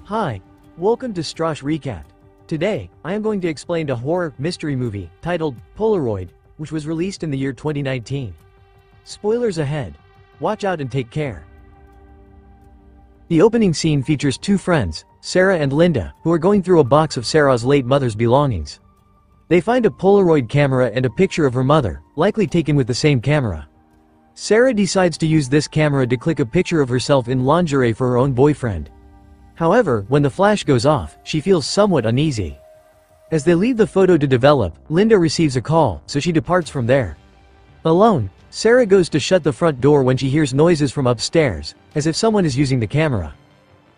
Hi, welcome to Starz Recap. Today, I am going to explain a horror mystery movie titled Polaroid, which was released in the year 2019. Spoilers ahead. Watch out and take care. The opening scene features two friends, Sarah and Linda, who are going through a box of Sarah's late mother's belongings. They find a Polaroid camera and a picture of her mother, likely taken with the same camera. Sarah decides to use this camera to click a picture of herself in lingerie for her own boyfriend. However, when the flash goes off, she feels somewhat uneasy. As they leave the photo to develop, Linda receives a call, so she departs from there. Alone, Sarah goes to shut the front door when she hears noises from upstairs, as if someone is using the camera.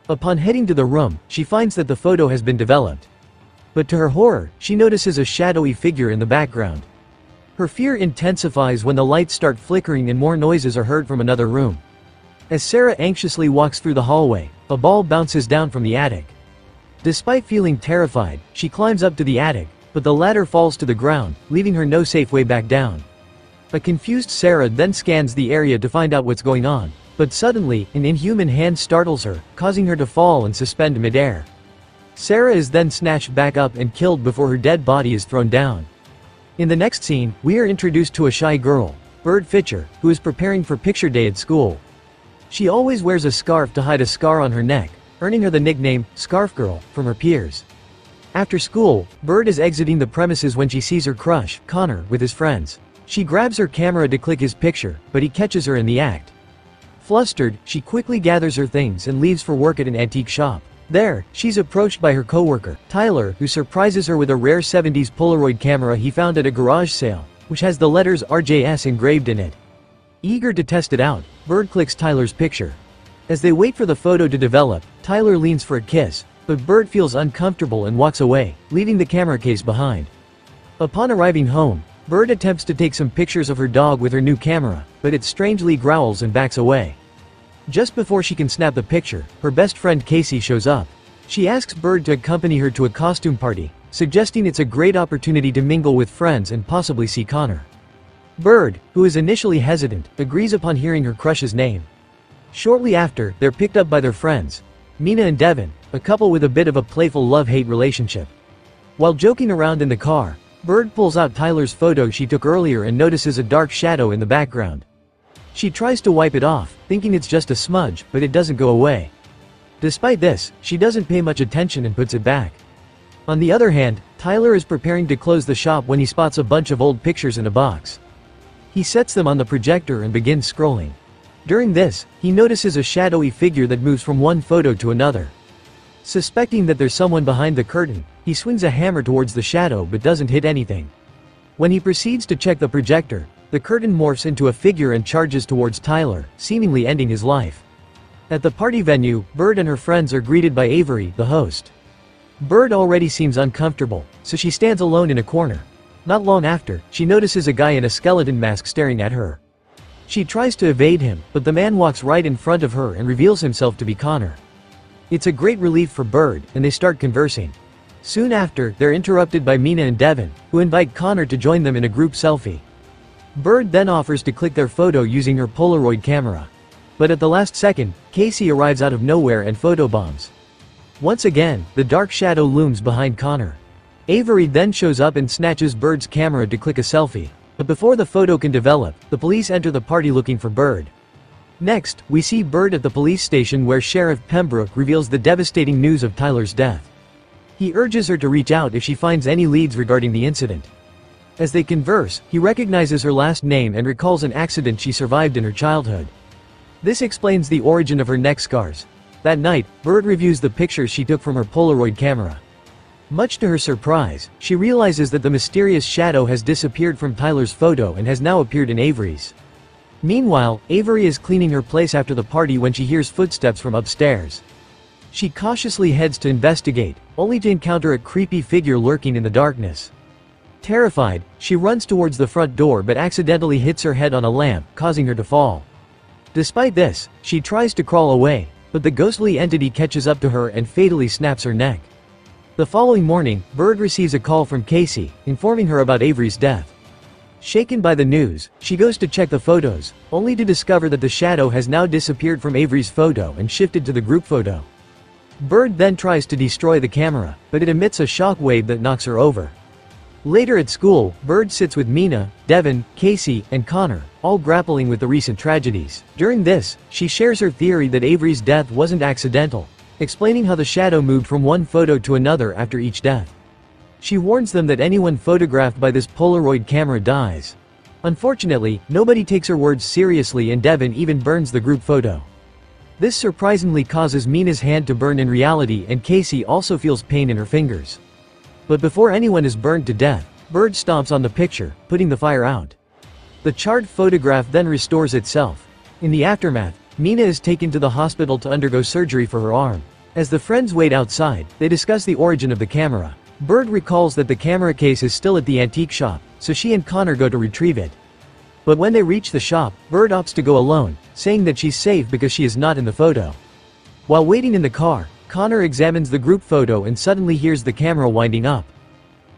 Upon heading to the room, she finds that the photo has been developed. But to her horror, she notices a shadowy figure in the background. Her fear intensifies when the lights start flickering and more noises are heard from another room. As Sarah anxiously walks through the hallway, a ball bounces down from the attic. Despite feeling terrified, she climbs up to the attic, but the ladder falls to the ground, leaving her no safe way back down. A confused Sarah then scans the area to find out what's going on, but suddenly, an inhuman hand startles her, causing her to fall and suspend midair. Sarah is then snatched back up and killed before her dead body is thrown down. In the next scene, we are introduced to a shy girl, Bird Fitcher, who is preparing for picture day at school. She always wears a scarf to hide a scar on her neck, earning her the nickname, Scarf Girl, from her peers. After school, Bird is exiting the premises when she sees her crush, Connor, with his friends. She grabs her camera to click his picture, but he catches her in the act. Flustered, she quickly gathers her things and leaves for work at an antique shop. There, she's approached by her coworker, Tyler, who surprises her with a rare 70s Polaroid camera he found at a garage sale, which has the letters RJS engraved in it. Eager to test it out, Bird clicks Tyler's picture. As they wait for the photo to develop, Tyler leans for a kiss, but Bird feels uncomfortable and walks away, leaving the camera case behind. Upon arriving home, Bird attempts to take some pictures of her dog with her new camera, but it strangely growls and backs away. Just before she can snap the picture, her best friend Casey shows up. She asks Bird to accompany her to a costume party, suggesting it's a great opportunity to mingle with friends and possibly see Connor. Bird, who is initially hesitant, agrees upon hearing her crush's name. Shortly after, they're picked up by their friends, Mina and Devin, a couple with a bit of a playful love-hate relationship. While joking around in the car, Bird pulls out Tyler's photo she took earlier and notices a dark shadow in the background. She tries to wipe it off, thinking it's just a smudge, but it doesn't go away. Despite this, she doesn't pay much attention and puts it back. On the other hand, Tyler is preparing to close the shop when he spots a bunch of old pictures in a box. He sets them on the projector and begins scrolling. During this, he notices a shadowy figure that moves from one photo to another. Suspecting that there's someone behind the curtain, he swings a hammer towards the shadow but doesn't hit anything. When he proceeds to check the projector, the curtain morphs into a figure and charges towards Tyler, seemingly ending his life. At the party venue, Bird and her friends are greeted by Avery, the host. Bird already seems uncomfortable, so she stands alone in a corner. Not long after, she notices a guy in a skeleton mask staring at her. She tries to evade him, but the man walks right in front of her and reveals himself to be Connor. It's a great relief for Bird, and they start conversing. Soon after, they're interrupted by Mina and Devin, who invite Connor to join them in a group selfie. Bird then offers to click their photo using her Polaroid camera. But at the last second, Casey arrives out of nowhere and photobombs. Once again, the dark shadow looms behind Connor. Avery then shows up and snatches Bird's camera to click a selfie. But before the photo can develop, the police enter the party looking for Bird. Next, we see Bird at the police station where Sheriff Pembroke reveals the devastating news of Tyler's death. He urges her to reach out if she finds any leads regarding the incident. As they converse, he recognizes her last name and recalls an accident she survived in her childhood. This explains the origin of her neck scars. That night, Bird reviews the pictures she took from her Polaroid camera. Much to her surprise, she realizes that the mysterious shadow has disappeared from Tyler's photo and has now appeared in Avery's. Meanwhile, Avery is cleaning her place after the party when she hears footsteps from upstairs. She cautiously heads to investigate, only to encounter a creepy figure lurking in the darkness. Terrified, she runs towards the front door but accidentally hits her head on a lamp, causing her to fall. Despite this, she tries to crawl away, but the ghostly entity catches up to her and fatally snaps her neck. The following morning, Bird receives a call from Casey, informing her about Avery's death. Shaken by the news, she goes to check the photos, only to discover that the shadow has now disappeared from Avery's photo and shifted to the group photo. Bird then tries to destroy the camera, but it emits a shock wave that knocks her over. Later at school, Bird sits with Mina, Devin, Casey, and Connor, all grappling with the recent tragedies. During this, she shares her theory that Avery's death wasn't accidental, explaining how the shadow moved from one photo to another after each death. She warns them that anyone photographed by this Polaroid camera dies. Unfortunately, nobody takes her words seriously and Devin even burns the group photo. This surprisingly causes Mina's hand to burn in reality and Casey also feels pain in her fingers. But before anyone is burned to death, Bird stomps on the picture, putting the fire out. The charred photograph then restores itself. In the aftermath, Mina is taken to the hospital to undergo surgery for her arm. As the friends wait outside, they discuss the origin of the camera. Bird recalls that the camera case is still at the antique shop, so she and Connor go to retrieve it. But when they reach the shop, Bird opts to go alone, saying that she's safe because she is not in the photo. While waiting in the car, Connor examines the group photo and suddenly hears the camera winding up.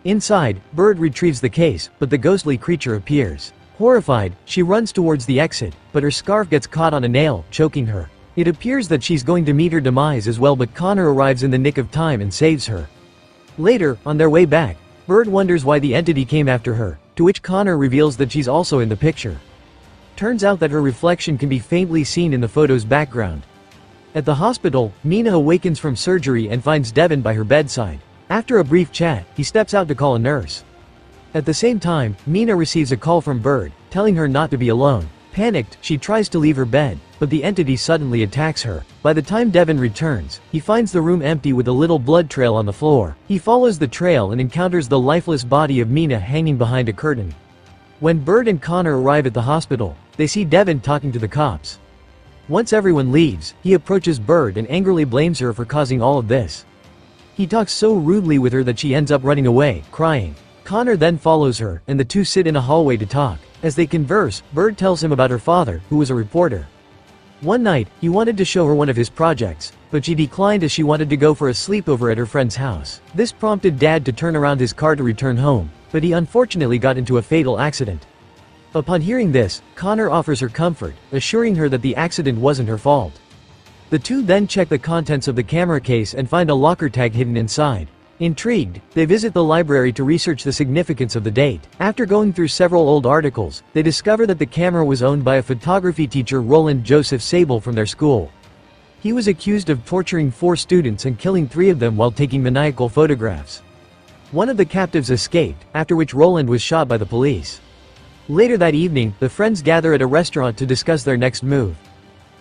Inside, Bird retrieves the case, but the ghostly creature appears. Horrified, she runs towards the exit, but her scarf gets caught on a nail, choking her. It appears that she's going to meet her demise as well, but Connor arrives in the nick of time and saves her. Later, on their way back, Bird wonders why the entity came after her, to which Connor reveals that she's also in the picture. Turns out that her reflection can be faintly seen in the photo's background. At the hospital, Mina awakens from surgery and finds Devin by her bedside. After a brief chat, he steps out to call a nurse. At the same time, Mina receives a call from Bird, telling her not to be alone. Panicked, she tries to leave her bed, but the entity suddenly attacks her. By the time Devin returns, he finds the room empty with a little blood trail on the floor. He follows the trail and encounters the lifeless body of Mina hanging behind a curtain. When Bird and Connor arrive at the hospital, they see Devin talking to the cops. Once everyone leaves, he approaches Bird and angrily blames her for causing all of this. He talks so rudely with her that she ends up running away, crying. Connor then follows her, and the two sit in a hallway to talk. As they converse, Bird tells him about her father, who was a reporter. One night, he wanted to show her one of his projects, but she declined as she wanted to go for a sleepover at her friend's house. This prompted Dad to turn around his car to return home, but he unfortunately got into a fatal accident. Upon hearing this, Connor offers her comfort, assuring her that the accident wasn't her fault. The two then check the contents of the camera case and find a locker tag hidden inside. Intrigued, they visit the library to research the significance of the date. After going through several old articles, they discover that the camera was owned by a photography teacher, Roland Joseph Sable, from their school. He was accused of torturing 4 students and killing 3 of them while taking maniacal photographs. One of the captives escaped, after which Roland was shot by the police. Later that evening, the friends gather at a restaurant to discuss their next move.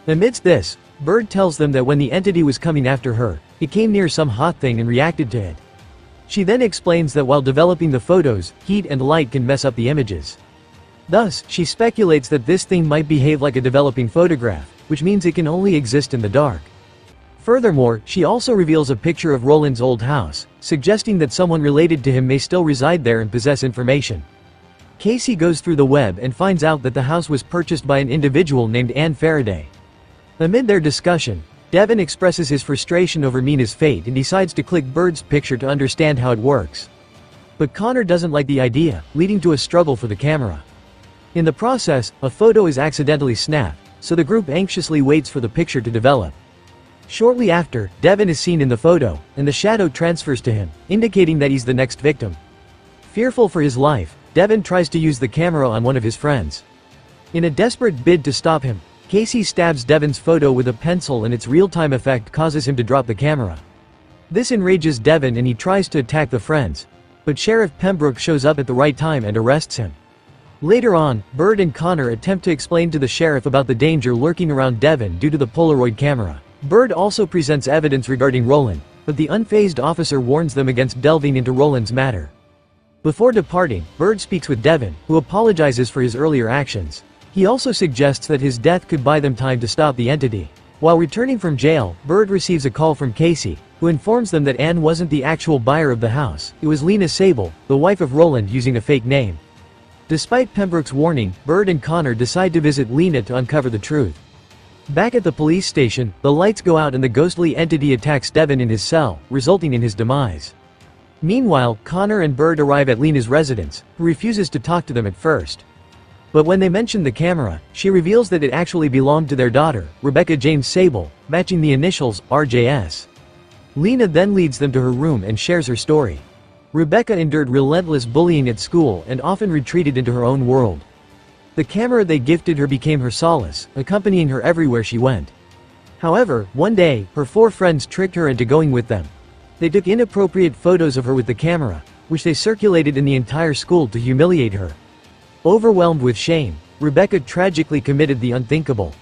Amidst this, Bird tells them that when the entity was coming after her, it came near some hot thing and reacted to it. She then explains that while developing the photos, heat and light can mess up the images. Thus, she speculates that this thing might behave like a developing photograph, which means it can only exist in the dark. Furthermore, she also reveals a picture of Roland's old house, suggesting that someone related to him may still reside there and possess information. Casey goes through the web and finds out that the house was purchased by an individual named Anne Faraday. Amid their discussion, Devin expresses his frustration over Mina's fate and decides to click Bird's picture to understand how it works. But Connor doesn't like the idea, leading to a struggle for the camera. In the process, a photo is accidentally snapped, so the group anxiously waits for the picture to develop. Shortly after, Devin is seen in the photo, and the shadow transfers to him, indicating that he's the next victim. Fearful for his life, Devin tries to use the camera on one of his friends. In a desperate bid to stop him, Casey stabs Devin's photo with a pencil and its real-time effect causes him to drop the camera. This enrages Devin and he tries to attack the friends, but Sheriff Pembroke shows up at the right time and arrests him. Later on, Bird and Connor attempt to explain to the sheriff about the danger lurking around Devin due to the Polaroid camera. Bird also presents evidence regarding Roland, but the unfazed officer warns them against delving into Roland's matter. Before departing, Bird speaks with Devin, who apologizes for his earlier actions. He also suggests that his death could buy them time to stop the entity. While returning from jail, Bird receives a call from Casey, who informs them that Anne wasn't the actual buyer of the house, it was Lena Sable, the wife of Roland, using a fake name. Despite Pembroke's warning, Bird and Connor decide to visit Lena to uncover the truth. Back at the police station, the lights go out and the ghostly entity attacks Devin in his cell, resulting in his demise. Meanwhile, Connor and Bird arrive at Lena's residence, who refuses to talk to them at first. But when they mention the camera, she reveals that it actually belonged to their daughter, Rebecca James Sable, matching the initials, RJS. Lena then leads them to her room and shares her story. Rebecca endured relentless bullying at school and often retreated into her own world. The camera they gifted her became her solace, accompanying her everywhere she went. However, one day, her 4 friends tricked her into going with them. They took inappropriate photos of her with the camera, which they circulated in the entire school to humiliate her. Overwhelmed with shame, Rebecca tragically committed the unthinkable.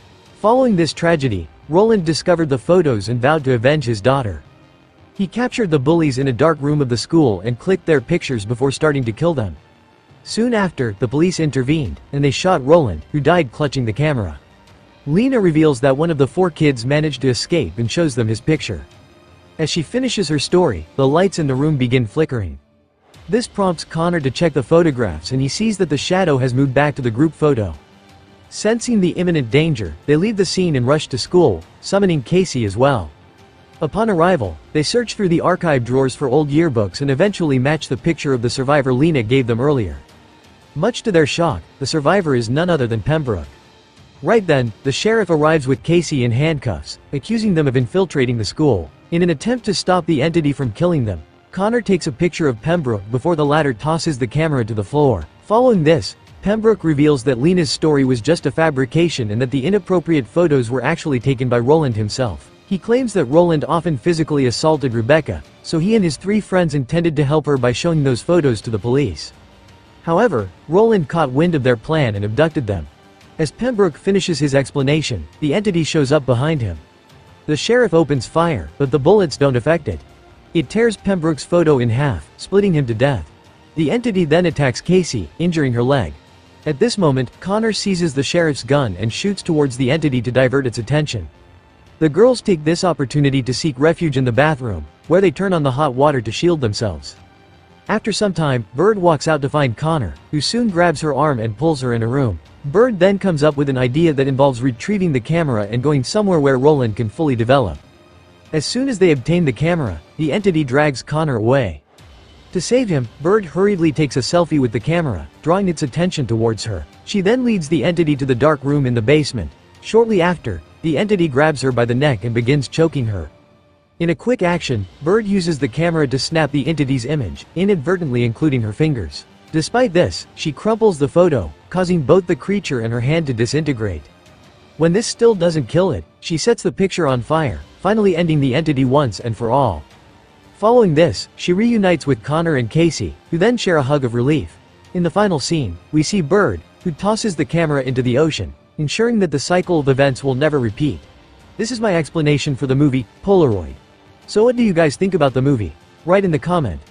Following this tragedy, Roland discovered the photos and vowed to avenge his daughter. He captured the bullies in a dark room of the school and clicked their pictures before starting to kill them. Soon after, the police intervened, and they shot Roland, who died clutching the camera. Lena reveals that one of the 4 kids managed to escape and shows them his picture. As she finishes her story, the lights in the room begin flickering. This prompts Connor to check the photographs, and he sees that the shadow has moved back to the group photo. Sensing the imminent danger, they leave the scene and rush to school, summoning Casey as well. Upon arrival, they search through the archive drawers for old yearbooks and eventually match the picture of the survivor Lena gave them earlier. Much to their shock, the survivor is none other than Pembroke. Right then, the sheriff arrives with Casey in handcuffs, accusing them of infiltrating the school. In an attempt to stop the entity from killing them, Connor takes a picture of Pembroke before the latter tosses the camera to the floor. Following this, Pembroke reveals that Lena's story was just a fabrication and that the inappropriate photos were actually taken by Roland himself. He claims that Roland often physically assaulted Rebecca, so he and his 3 friends intended to help her by showing those photos to the police. However, Roland caught wind of their plan and abducted them. As Pembroke finishes his explanation, the entity shows up behind him. The sheriff opens fire, but the bullets don't affect it. It tears Pembroke's photo in half, splitting him to death. The entity then attacks Casey, injuring her leg. At this moment, Connor seizes the sheriff's gun and shoots towards the entity to divert its attention. The girls take this opportunity to seek refuge in the bathroom, where they turn on the hot water to shield themselves. After some time, Bird walks out to find Connor, who soon grabs her arm and pulls her in a room. Bird then comes up with an idea that involves retrieving the camera and going somewhere where Roland can fully develop. As soon as they obtain the camera, the entity drags Connor away. To save him, Bird hurriedly takes a selfie with the camera, drawing its attention towards her. She then leads the entity to the dark room in the basement. Shortly after, the entity grabs her by the neck and begins choking her. In a quick action, Bird uses the camera to snap the entity's image, inadvertently including her fingers. Despite this, she crumples the photo, causing both the creature and her hand to disintegrate. When this still doesn't kill it, she sets the picture on fire, finally ending the entity once and for all. Following this, she reunites with Connor and Casey, who then share a hug of relief. In the final scene, we see Bird, who tosses the camera into the ocean, ensuring that the cycle of events will never repeat. This is my explanation for the movie, Polaroid. So what do you guys think about the movie? Write in the comment.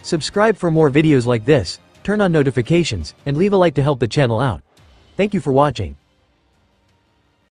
Subscribe for more videos like this, turn on notifications, and leave a like to help the channel out. Thank you for watching.